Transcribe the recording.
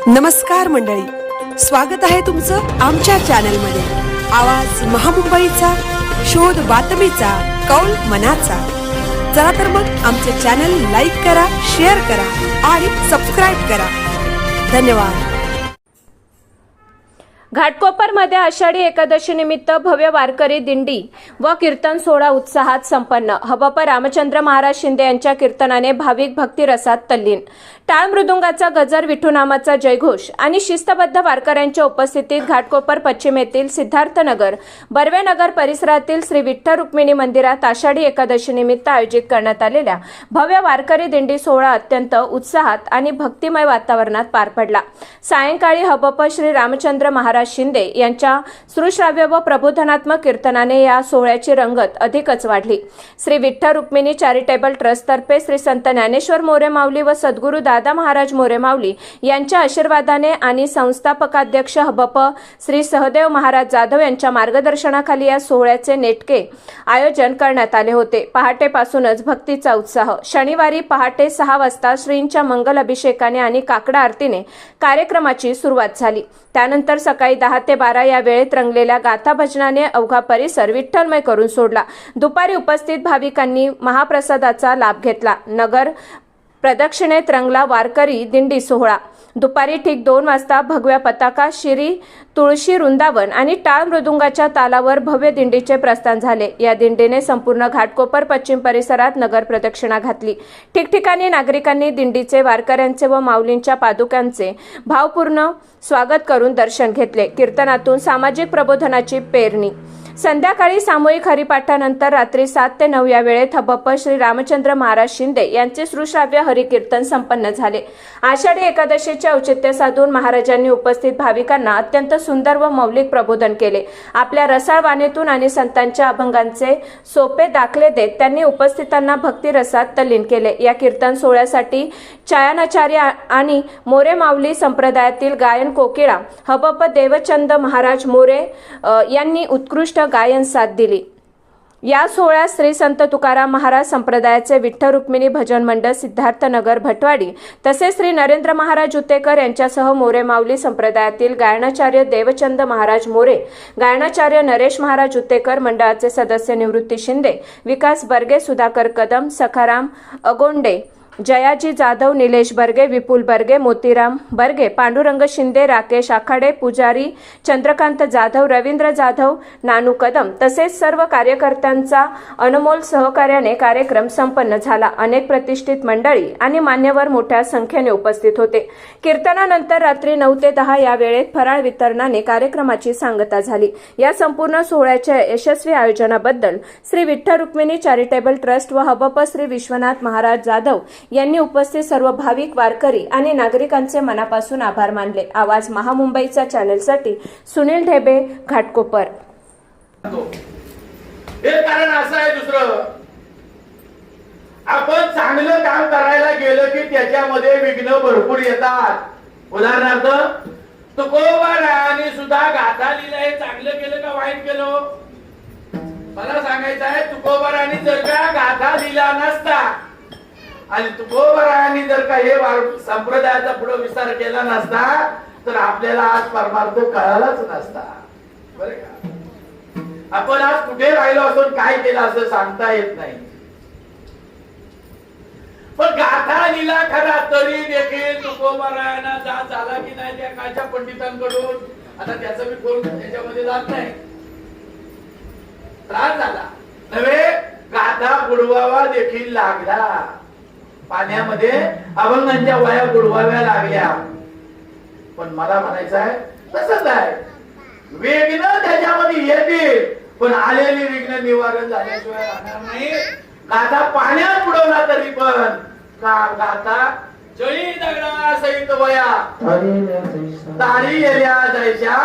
नमस्कार मंडळी, स्वागत आहे तुमचं आमच्या चॅनलमध्ये। आवाज महामुंबईचा, शोध बातमीचा, कौल मनाचा। चला तर मग आमचे चॅनल लाईक करा, शेअर करा आणि सबस्क्राइब करा। धन्यवाद। घाटकोपरमध्ये आषाढी एकादशी निमित्त भव्य वारकरी दिंडी व कीर्तन सोहळा उत्साहात संपन्न। हबप रामचंद्र महाराज शिंदे यांच्या कीर्तनाने भाविक भक्ती रसात तल्लीन। टाळ मृदुंगाचा गजर, विठुनामाचा जयघोष आणि शिस्तबद्ध वारकऱ्यांच्या उपस्थितीत घाटकोपर पश्चिमेतील सिद्धार्थनगर, बर्वेनगर परिसरातील श्री विठ्ठल रुक्मिणी मंदिरात आषाढी एकादशी निमित्त आयोजित करण्यात आलेल्या भव्य वारकरी दिंडी सोहळा अत्यंत उत्साहात आणि भक्तिमय वातावरणात पार पडला। सायंकाळी हबप श्री रामचंद्र महाराज शिंदे यांच्या श्रुश्राव्य व प्रबोधनात्मक कीर्तनाने या सोहळ्याची रंगत अधिकच वाढली। श्री विठ्ठल रुक्मिणी चॅरिटेबल ट्रस्ट तर्फे श्री संत ज्ञानेश्वर मोरे माऊली व सद्गुरू दादा महाराज मोरे माऊली यांच्या आशीर्वादाने आणि संस्थापकाध्यक्ष हबप श्री सहदेव महाराज जाधव यांच्या मार्गदर्शनाखाली या सोहळ्याचे नेटके आयोजन करण्यात आले होते। पहाटेपासूनच भक्तीचा उत्साह। शनिवारी पहाटे 6 वाजता श्रींच्या मंगल अभिषेकाने आणि काकडा आरतीने कार्यक्रमाची सुरुवात झाली। त्यानंतर सकाळी 10 ते 12 या वेळेत रंगलेल्या गाथा भजनाने अवघा परिसर विठ्ठलमय करून सोडला। दुपारी उपस्थित भाविकांनी महाप्रसादाचा लाभ घेतला। नगर प्रदक्षिणेत रंगला वारकरी दिंडी सोहळा। दुपारी ठीक 2 वाजता भगव्या पताका, शिरी, तुळशी वृंदावन आणि टाळ मृदुंगाच्या तालावर भव्य दिंडीचे प्रस्थान झाले। या दिंडीने संपूर्ण घाटकोपर पश्चिम परिसरात नगर प्रदक्षिणा घातली। ठिकठिकाणी नागरिकांनी दिंडीचे, वारकऱ्यांचे व माऊलींच्या पादुकांचे भावपूर्ण स्वागत करून दर्शन घेतले। कीर्तनातून सामाजिक प्रबोधनाची पेरणी। संध्याकाळी सामूहिक हरिपाठानंतर रात्री 7 ते 9 या वेळेत हबप श्री रामचंद्र महाराज शिंदे यांचे श्रुश्राव्य हरिकीर्तन संपन्न झाले। आषाढी एकादशीचे औचित्य साधून महाराजांनी उपस्थित भाविकांना अत्यंत सुंदर व मौलिक प्रबोधन केले। आपल्या रसाळ वाणीतून आणि संतांच्या अभंगांचे सोपे दाखले देत त्यांनी उपस्थितांना भक्ती रसात तल्लीन केले। या कीर्तन सोहळ्यासाठी चायनाचार्य आणि मोरे माऊली संप्रदायातील गायन कोकिळा हबप देवचंद महाराज मोरे यांनी उत्कृष्ट गायन साथ दिली। या सोहळ्यात श्री संत तुकाराम महाराज संप्रदायाचे विठ्ठल रुक्मिणी भजन मंडळ सिद्धार्थनगर भटवाडी तसेच श्री नरेंद्र महाराज उतेकर यांच्यासह मोरे माऊली संप्रदायातील गायनाचार्य देवचंद महाराज मोरे, गायनाचार्य नरेश महाराज उतेकर, मंडळाचे सदस्य निवृत्ती शिंदे, विकास बर्गे, सुधाकर कदम, सखाराम अगोंडे, जयाजी जाधव, निलेश बर्गे, विपुल बर्गे, मोतीराम बर्गे, पांडुरंग शिंदे, राकेश आखाडे, पुजारी चंद्रकांत जाधव, रवींद्र जाधव, नानू कदम तसेच सर्व कार्यकर्त्यांचा अनमोल सहकार्याने कार्यक्रम संपन्न झाला। अनेक प्रतिष्ठित मंडळी आणि मान्यवर मोठ्या संख्येने उपस्थित होते। कीर्तनानंतर रात्री 9 ते 10 या वेळेत फराळ वितरणाने कार्यक्रमाची सांगता झाली। या संपूर्ण सोहळ्याच्या यशस्वी आयोजनाबद्दल श्री विठ्ठल रुक्मिणी चॅरिटेबल ट्रस्ट व हबप श्री विश्वनाथ महाराज जाधव यांनी उपस्थित सर्व भाविक, वारकरी आणि नागरिकांचे मनापासून आभार मानले। आवाज महामुंबईचा चॅनलसाठी सुनील ढेबे, घाटकोपर। हे कारण असं आहे, दुसरं आपण चांगलं काम करायला गेलं की त्याच्यामध्ये विघ्न भरपूर येतात। उदाहरणार्थ तुकोबारायांनी सुद्धा गाथा लिहिलं, हे चांगलं केलं का वाईट केलं? मला सांगायचं आहे, तुकोबारायांनी जर का गाथा लिहिला नसता आणि तुकोबारायांनी जर का हे संप्रदायाचा पुढे विस्तार केला नसता तर आपल्याला आज परमार्थ कळालाच नसता, बरं का? आपण आज कुठे राहिलो असून काय केलं असं सांगता येत नाही। पण गाथा लिहिला खरा, तरी देखील तुकोबारायांना जाच झाला की नाही त्या काळच्या पंडितांकडून, आता त्याचं मी कोण त्याच्यामध्ये जात नाही, त्रास झाला नव्हे, गाथा बुडवावा देखील लागला। पाण्यामध्ये अभंगांच्या वया बुडवाव्या लागल्या। पण मला म्हणायचं आहे तसंच आहे, विघ्न त्याच्यामध्ये येतील पण आलेली विघ्न निवारण झाल्याशिवाय राहणार नाही। गाथा पाण्यात बुडवला तरी पण गाथा जळी दगडा सहित वया तारी येल्या जायच्या